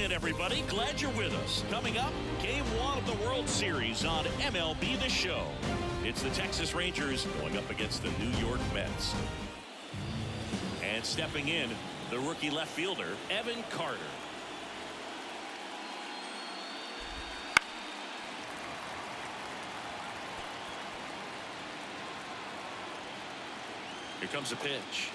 again, everybody. Glad you're with us. Coming up, Game 1 of the World Series on MLB The Show. It's the Texas Rangers going up against the New York Mets. And stepping in, the rookie left fielder, Evan Carter. Here comes a pitch.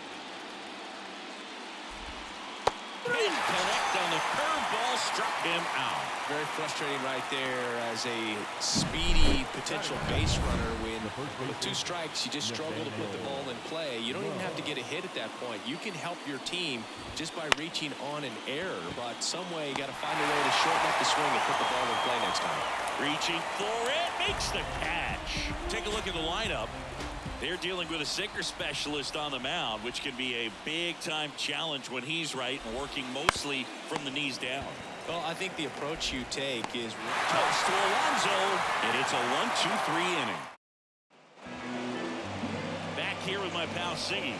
Didn't connect on the curveball, struck him out. Very frustrating right there as a speedy potential base runner when with 2 strikes you just struggle to put the ball in play. You don't even have to get a hit at that point. You can help your team just by reaching on an error, but some way you got to find a way to shorten up the swing and put the ball in play next time. Reaching for it, makes the catch. Take a look at the lineup. They're dealing with a sinker specialist on the mound, which can be a big-time challenge when he's right and working mostly from the knees down. Well, I think the approach you take is toss to Alonso, and it's a 1-2-3 inning. Back here with my pal Siggy,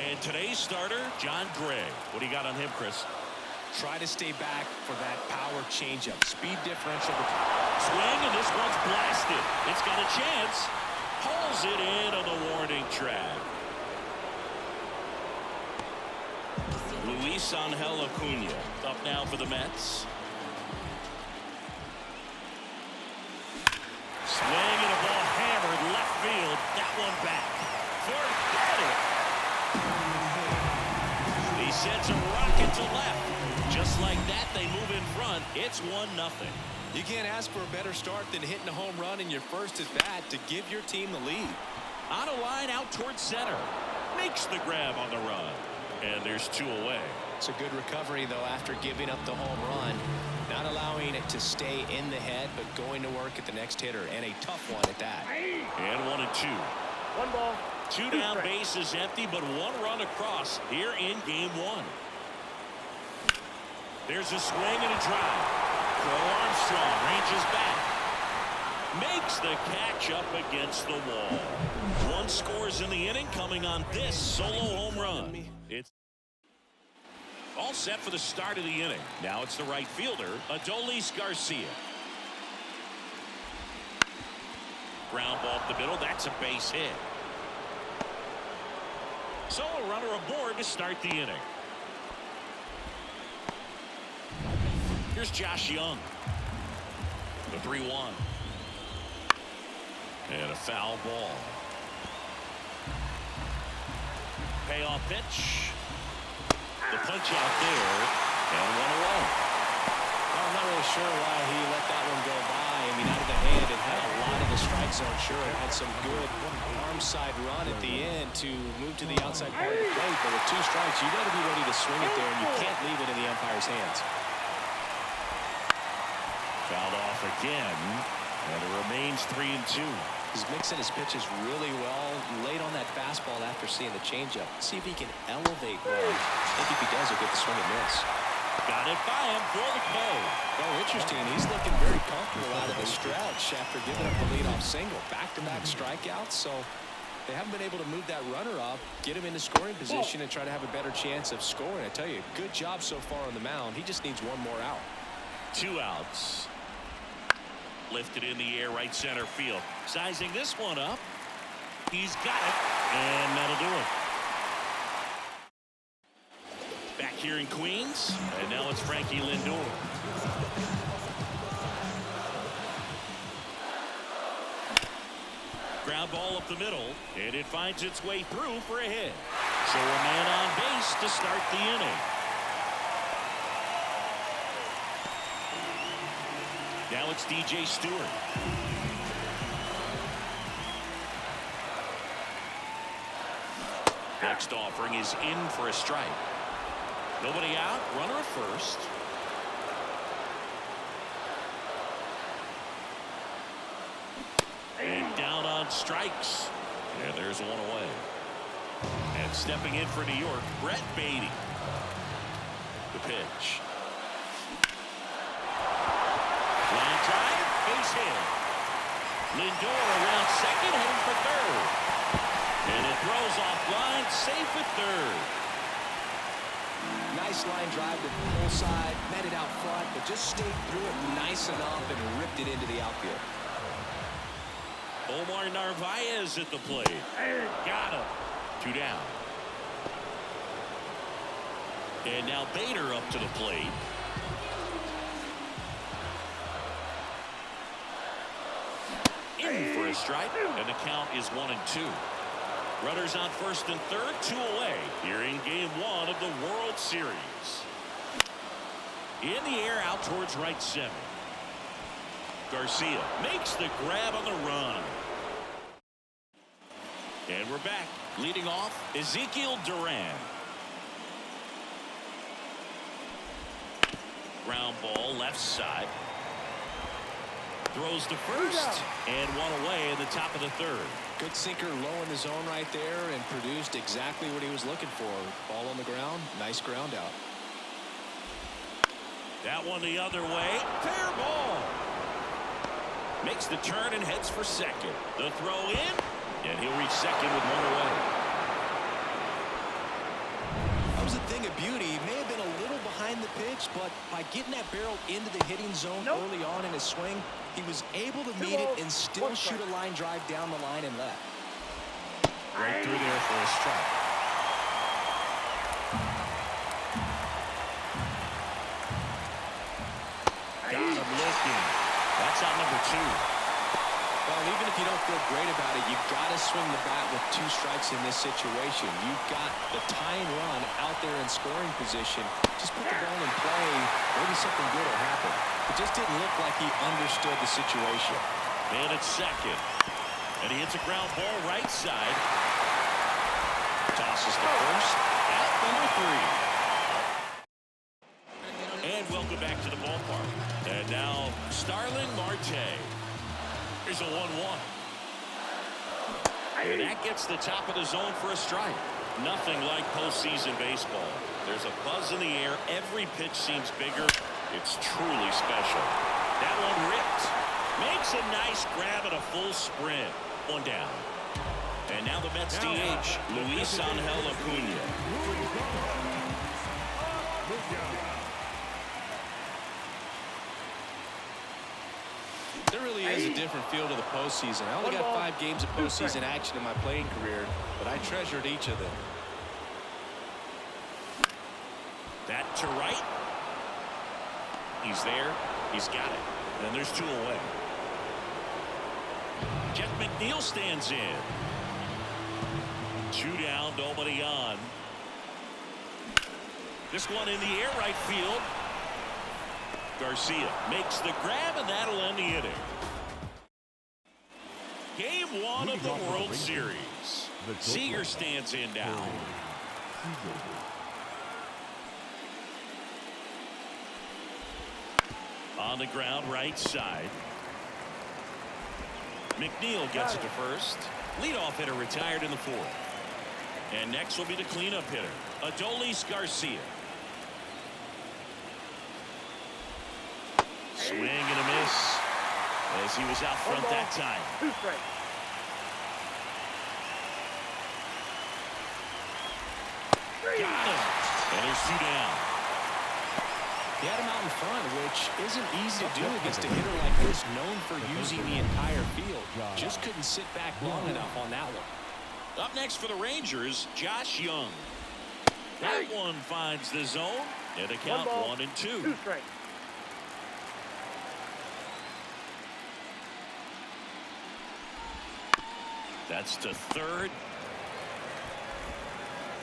and today's starter, John Gray. What do you got on him, Chris? Try to stay back for that power changeup. Speed differential. Swing, and this one's blasted. It's got a chance. Pulls it in on the warning track. Luis Angel Acuna up now for the Mets. Swing and a ball hammered left field. That one back. Forget it. He sends a rocket to left. Just like that, they move in front. It's 1-0. You can't ask for a better start than hitting a home run in your first at bat to give your team the lead. On a line out towards center. Makes the grab on the run. And there's 2 away. It's a good recovery, though, after giving up the home run. Not allowing it to stay in the head, but going to work at the next hitter. And a tough one at that. And 1-2. 1 ball. 2 down, bases empty, but 1 run across here in Game 1. There's a swing and a drive. Crow Armstrong ranges back. Makes the catch up against the wall. 1 scores in the inning, coming on this solo home run. It's all set for the start of the inning. Now it's the right fielder, Adolis Garcia. Ground ball up the middle. That's a base hit. So a runner aboard to start the inning. Here's Josh Young. The 3-1. And a foul ball. Payoff pitch. The punch out there. And 1 away. Well, I'm not really sure why he let that one go by. I mean, out of the hand, it had a lot of the strike zone. Sure, it had some good arm side run at the end to move to the outside part of the plate. But with 2 strikes, you got to be ready to swing it there, and you can't leave it in the umpire's hands. Fouled off again, and it remains 3-2. He's mixing his pitches really well, late on that fastball after seeing the changeup. See if he can elevate more. I think if he does, he'll get the swing and miss. Got it by him for the K. Oh, interesting. He's looking very comfortable out of the stretch after giving up the leadoff single. Back-to-back strikeouts, so they haven't been able to move that runner up, get him into scoring position, and try to have a better chance of scoring. I tell you, good job so far on the mound. He just needs 1 more out. 2 outs. Lifted in the air, right center field. Sizing this one up. He's got it, and that'll do it. Back here in Queens, and now it's Frankie Lindor. Ground ball up the middle, and it finds its way through for a hit. So a man on base to start the inning. Now it's DJ Stewart. Next offering is in for a strike. Nobody out, runner at first. And down on strikes. And there's 1 away. And stepping in for New York, Brett Beatty. The pitch. Line drive, base hit. Lindor around second, heading for third. And it throws off line, safe at third. Nice line drive to the pull side, met it out front, but just stayed through it nice enough and ripped it into the outfield. Omar Narvaez at the plate. Got him. 2 down. And now Bader up to the plate. In for a strike, and the count is 1-2. Runners on first and third, 2 away here in game 1 of the World Series. In the air out towards right center. Garcia makes the grab on the run. And we're back. Leading off, Ezekiel Duran. Ground ball left side. Throws to first and 1 away in the top of the third. Good sinker low in the zone right there and produced exactly what he was looking for. Ball on the ground, nice ground out. That one the other way. Fair ball. Makes the turn and heads for second. The throw in, and he'll reach second with 1 away. That was a thing of beauty. He may have been a little behind the pitch, but by getting that barrel into the hitting zone early on in his swing, he was able to meet it and still shoot a line drive down the line and left. Right through there for a strike. Got him looking. That's out number 2. Well, even if you don't feel great about it, you've got to swing the bat with 2 strikes in this situation. You've got the tying run out there in scoring position. Just put the ball in play. Maybe something good will happen. It just didn't look like he understood the situation. And it's second. And he hits a ground ball right side. Tosses to first. Out number 3. And welcome back to the ballpark. And now Starling Marte. Here's a 1-1. And that gets the top of the zone for a strike. Nothing like postseason baseball. There's a buzz in the air. Every pitch seems bigger. It's truly special. That one ripped. Makes a nice grab at a full sprint. 1 down. And now the Mets DH, Luis Angel Acuna. There really is a different feel to the postseason. I only got 5 games of postseason action in my playing career, but I treasured each of them. That to right. He's there. He's got it. And there's 2 away. Jeff McNeil stands in. 2 down, nobody on. This one in the air, right field. Garcia makes the grab, and that'll end the inning. Game 1 of the World Series. Seager stands in now. On the ground, right side. McNeil gets it to first. Leadoff hitter retired in the 4th. And next will be the cleanup hitter, Adolis Garcia. Swing and a miss as he was out front that time. 2 strikes. Got him. And there's 2 down. He had him out in front, which isn't easy to do against a hitter like this, known for using the entire field. Just couldn't sit back long enough on that one. Up next for the Rangers, Josh Young. That one finds the zone, and the count 1-2. 2 strikes. That's to third.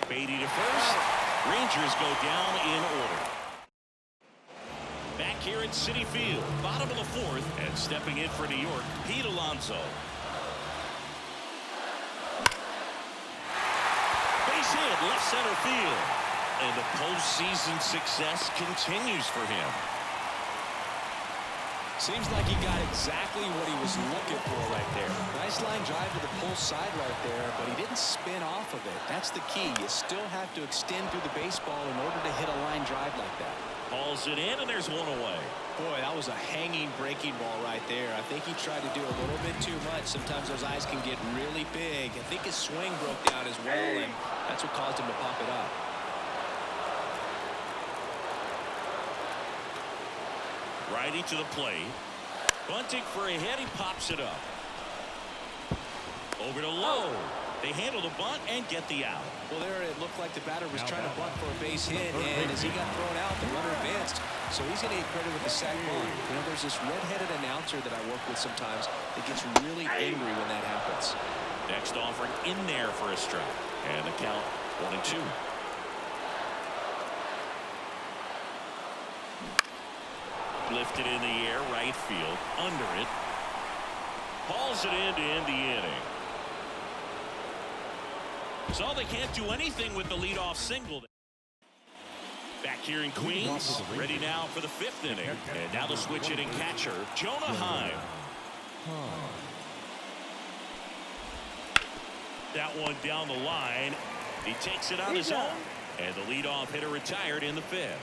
Beatty to first. Rangers go down in order. Back here at Citi Field, bottom of the 4th, and stepping in for New York, Pete Alonso. Base hit, left center field. And the postseason success continues for him. Seems like he got exactly what he was looking for right there. Nice line drive to the pull side right there, but he didn't spin off of it. That's the key. You still have to extend through the baseball in order to hit a line drive like that. Hauls it in, and there's 1 away. Boy, that was a hanging breaking ball right there. I think he tried to do a little bit too much. Sometimes those eyes can get really big. I think his swing broke down as well, and that's what caused him to pop it up. Righty to the plate. Bunting for a hit. He pops it up. Over to Lowe. They handle the bunt and get the out. Well, there it looked like the batter was trying to bunt for a base hit, and as he got thrown out, the runner advanced. So he's going to get credit with the sac bunt. You know, there's this red-headed announcer that I work with sometimes that gets really angry when that happens. Next offering in there for a strike. And the count 1-2. Lifted in the air, right field, under it. Hauls it in to end the inning. So they can't do anything with the leadoff single. Back here in Queens, ready now for the 5th inning. And now the switch hitting catcher, Jonah Heim. That one down the line. He takes it on his own. And the leadoff hitter retired in the 5th.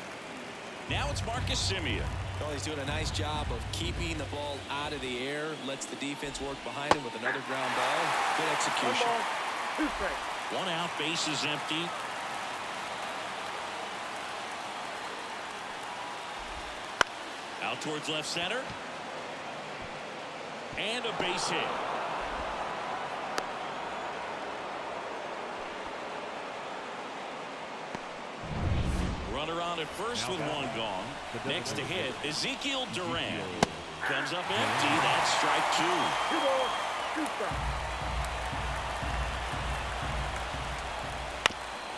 Now it's Marcus Semien. Well, he's doing a nice job of keeping the ball out of the air. Lets the defense work behind him with another ground ball. Good execution. 1 out, bases empty. Out towards left center. And a base hit. Runner on at first with 1 gone. Next to hit, Ezekiel Duran. Comes up empty. That's strike 2.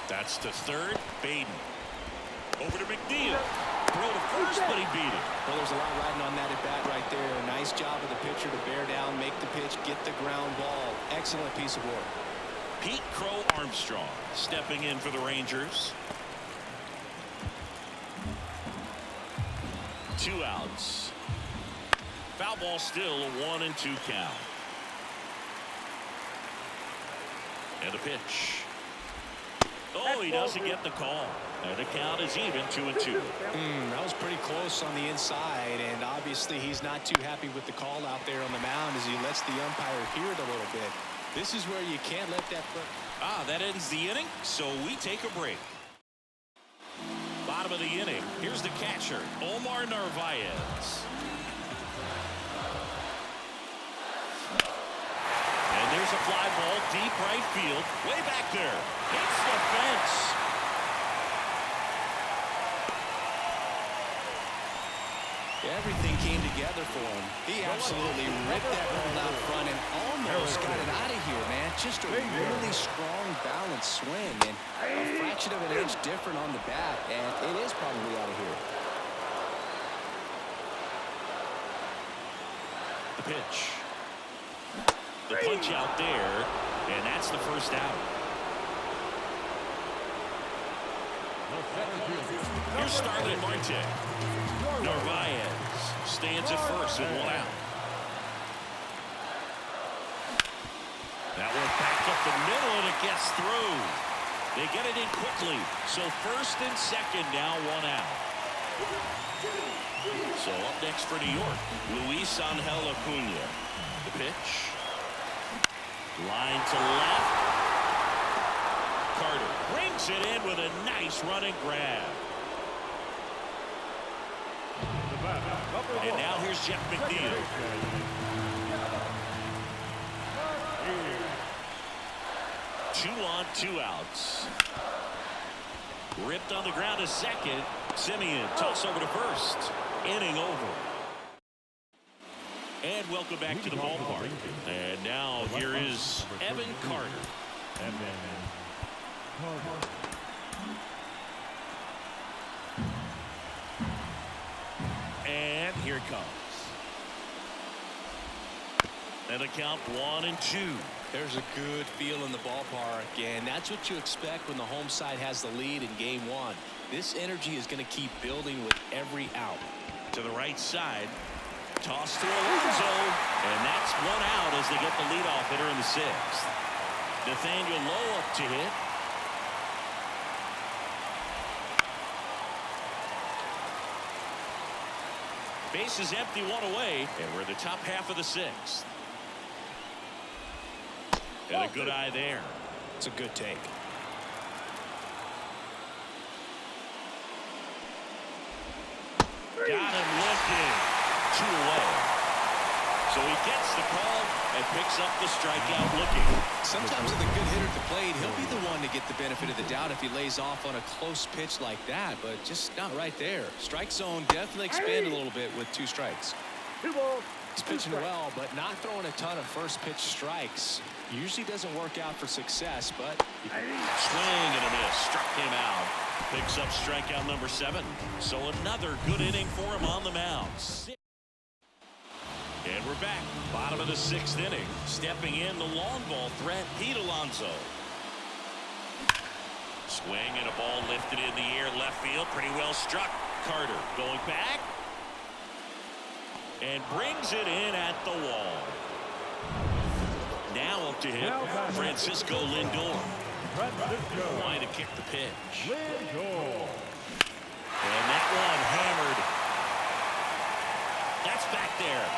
That's to third. Baden. Over to McNeil. Throw to first, but he beat it. Well, there's a lot riding on that at bat right there. Nice job of the pitcher to bear down, make the pitch, get the ground ball. Excellent piece of work. Pete Crow Armstrong stepping in for the Rangers. 2 outs. Foul ball still, a 1-2 count. And the pitch. Oh, he doesn't get the call. And the count is even, 2-2. That was pretty close on the inside, and obviously he's not too happy with the call out there on the mound as he lets the umpire hear it a little bit. This is where you can't let that. That ends the inning, so we take a break. Bottom of the inning. Here's the catcher, Omar Narvaez. And there's a fly ball deep right field, way back there. Hits the fence. Everything came together for him. He absolutely ripped that ball out front and almost got it out of here, man. Just a really strong, balanced swing, and a fraction of an inch different on the bat, and it is probably out of here. The pitch. The punch out there, and that's the first out. Here's Starling Marte. Narvaez stands at first with 1 out. That one back up the middle, and it gets through. They get it in quickly. So first and second now, 1 out. So up next for New York, Luis Angel Acuna. The pitch. Line to left. Carter brings it in with a nice running grab. And now here's Jeff McNeil. Two on, 2 outs. Ripped on the ground to second. Semien toss over to first. Inning over. And welcome back to the ballpark. And now here is Evan Carter. And here it comes. And the count 1-2. There's a good feel in the ballpark, and that's what you expect when the home side has the lead in game 1. This energy is going to keep building with every out. To the right side. Toss to Alonso. And that's 1 out as they get the leadoff hitter in the 6th. Nathaniel Lowe up to hit. Base is empty, 1 away, and we're in the top half of the 6th. And a good eye there. It's a good take. Got him looking. 2 away. So he gets the call and picks up the strikeout looking. Sometimes with a good hitter at the plate, he'll be the one to get the benefit of the doubt if he lays off on a close pitch like that, but just not right there. Strike zone definitely expanded a little bit with 2 strikes. He's pitching well, but not throwing a ton of first pitch strikes. Usually doesn't work out for success, but swing and a miss. Struck him out. Picks up strikeout number 7. So another good inning for him on the mound. And we're back. Bottom of the 6th inning. Stepping in the long ball threat, Pete Alonso. Swing and a ball lifted in the air left field. Pretty well struck. Carter going back. And brings it in at the wall. Now up to hit Francisco Lindor. Line to kick the pitch. And that one hammered. That's back there.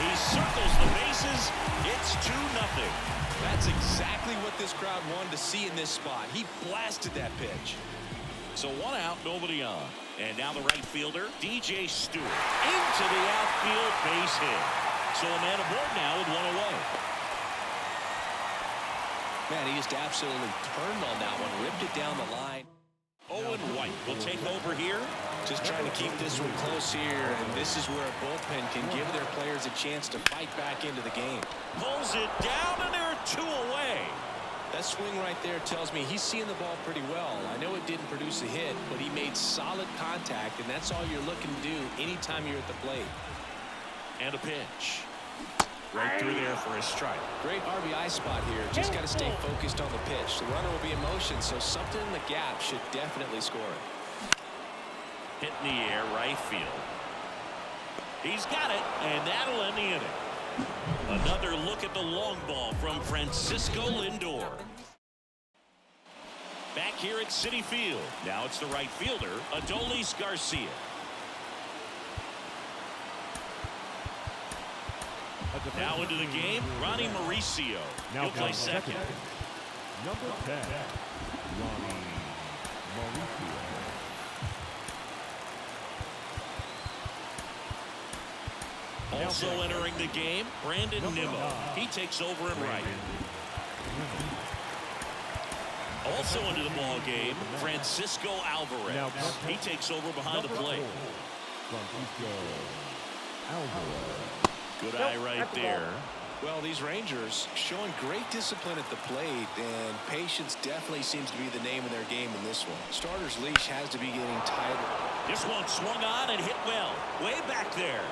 He circles the bases. It's 2-0. That's exactly what this crowd wanted to see in this spot. He blasted that pitch. So 1 out, nobody on. And now the right fielder, DJ Stewart, into the outfield, base hit. So a man aboard now with 1 away. Man, he just absolutely turned on that one, ripped it down the line. Owen White will take over here. Just trying to keep this one close here, and this is where a bullpen can give their players a chance to fight back into the game. Pulls it down, and they're 2 away. That swing right there tells me he's seeing the ball pretty well. I know it didn't produce a hit, but he made solid contact, and that's all you're looking to do anytime you're at the plate. And a pitch. Right through there for a strike. Great RBI spot here. Just got to stay focused on the pitch. The runner will be in motion, so something in the gap should definitely score it. Hit in the air, right field. He's got it, and that'll end the inning. Another look at the long ball from Francisco Lindor. Back here at Citi Field. Now it's the right fielder, Adolis Garcia. Now into the game, Ronnie Mauricio. He'll play second. Number 10, Ronnie Mauricio. Also entering the game, Brandon Nimmo. He takes over at right. Also into the ball game, Francisco Alvarez. He takes over behind the plate. Francisco Alvarez. Good eye right there. Well, these Rangers showing great discipline at the plate, and patience definitely seems to be the name of their game in this one. Starter's leash has to be getting tighter. This one swung on and hit well. Way back there.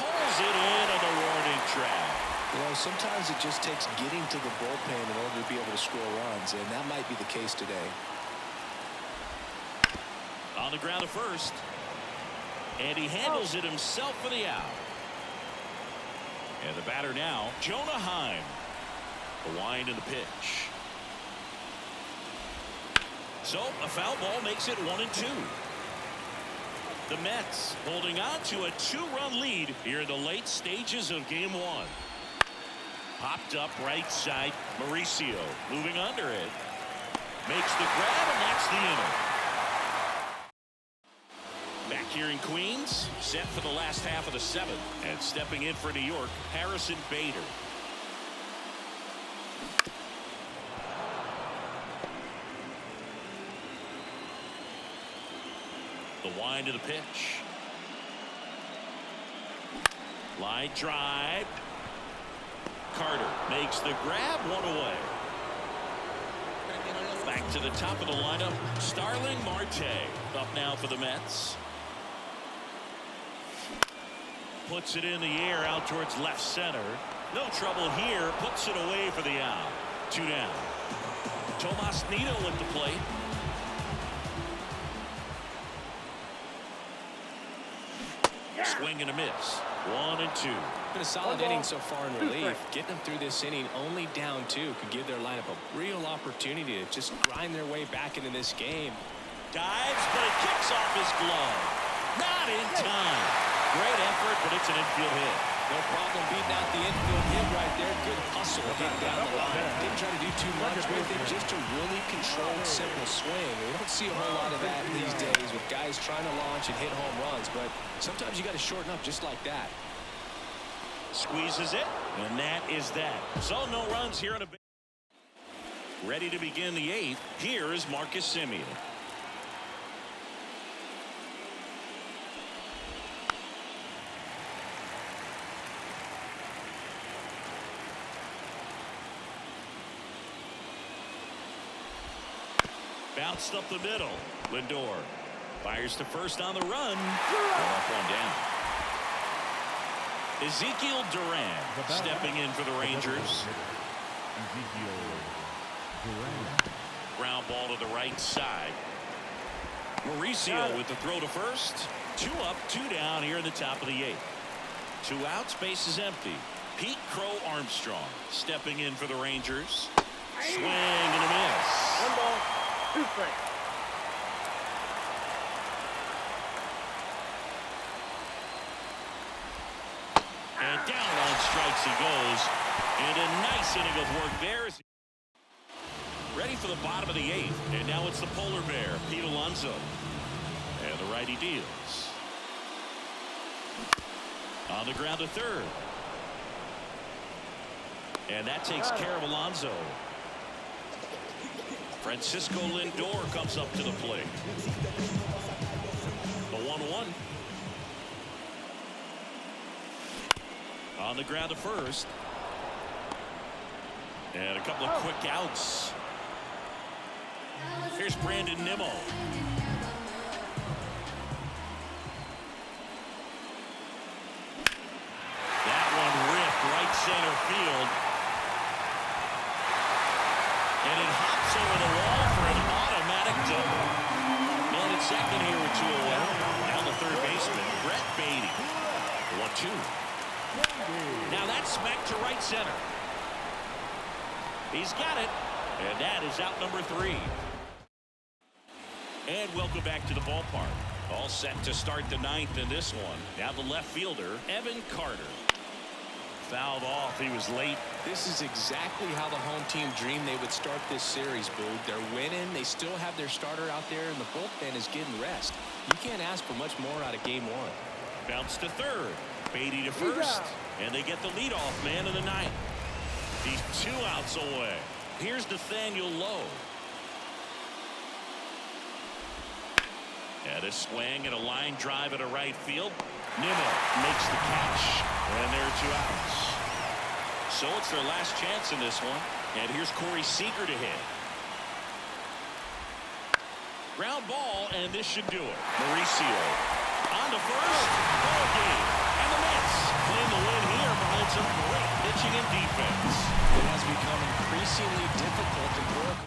Pulls it in on the warning track. You know, sometimes it just takes getting to the bullpen in order to be able to score runs, and that might be the case today. On the ground at first. And he handles it himself for the out. And the batter now, Jonah Heim. The wind and the pitch. So a foul ball makes it 1-2. The Mets holding on to a 2-run lead here in the late stages of game 1. Popped up right side. Mauricio moving under it. Makes the grab, and that's the inning. Back here in Queens, set for the last half of the 7th. And stepping in for New York, Harrison Bader. The wind of the pitch. Line drive. Carter makes the grab, 1 away. Back to the top of the lineup, Starling Marte up now for the Mets. Puts it in the air out towards left center. No trouble here. Puts it away for the out. 2 down. Tomas Nido at the plate. Swing and a miss. 1-2. Been a solid inning so far in relief. Getting them through this inning only down 2 could give their lineup a real opportunity to just grind their way back into this game. Dives, but it kicks off his glove. Not in time. Great effort, but it's an infield hit. No problem beating out the infield hit right there. Good hustle getting down the line. Didn't try to do too much with it. Just a really controlled, simple swing. We don't see a whole lot of that these days with guys trying to launch and hit home runs. But sometimes you got to shorten up just like that. Squeezes it, and that is that. So no runs here in a. Ready to begin the 8th. Here is Marcus Semien. Bounced up the middle. Lindor fires to first on the run. Off one down. Ezekiel Duran stepping in for the Rangers. Ground ball to the right side. Mauricio with the throw to first. 2 up, 2 down here in the top of the 8th. 2 outs, base is empty. Pete Crow Armstrong stepping in for the Rangers. Swing and a miss. 1 ball, 2 strikes. And down on strikes he goes. And a nice inning of work there. Ready for the bottom of the 8th. And now it's the polar bear, Pete Alonso. And the righty deals. On the ground to third. And that takes care of Alonso. Francisco Lindor comes up to the plate. The 1-1. On the ground to first. And a couple of quick outs. Here's Brandon Nimmo. That one ripped right center field. And it hops over the wall for an automatic double. Man at second here with 2 away. Down the third baseman, Brett Beatty. 1-2. Now that's smacked to right center. He's got it. And that is out number 3. And welcome back to the ballpark. All set to start the 9th in this one. Now the left fielder, Evan Carter. Fouled off. He was late. This is exactly how the home team dreamed they would start this series, Boog. They're winning. They still have their starter out there, and the bullpen is getting rest. You can't ask for much more out of game 1. Bounce to third. Beatty to first. And they get the leadoff man of the 9th. He's 2 outs away. Here's Nathaniel Lowe. And a swing and a line drive at a right field. Nimmo makes the catch. And there are 2 outs. So it's their last chance in this one. And here's Corey Seager to hit. Ground ball, and this should do it. Mauricio on to first. Ball game. And the Mets claim the win here behind some great pitching and defense. It has become increasingly difficult to work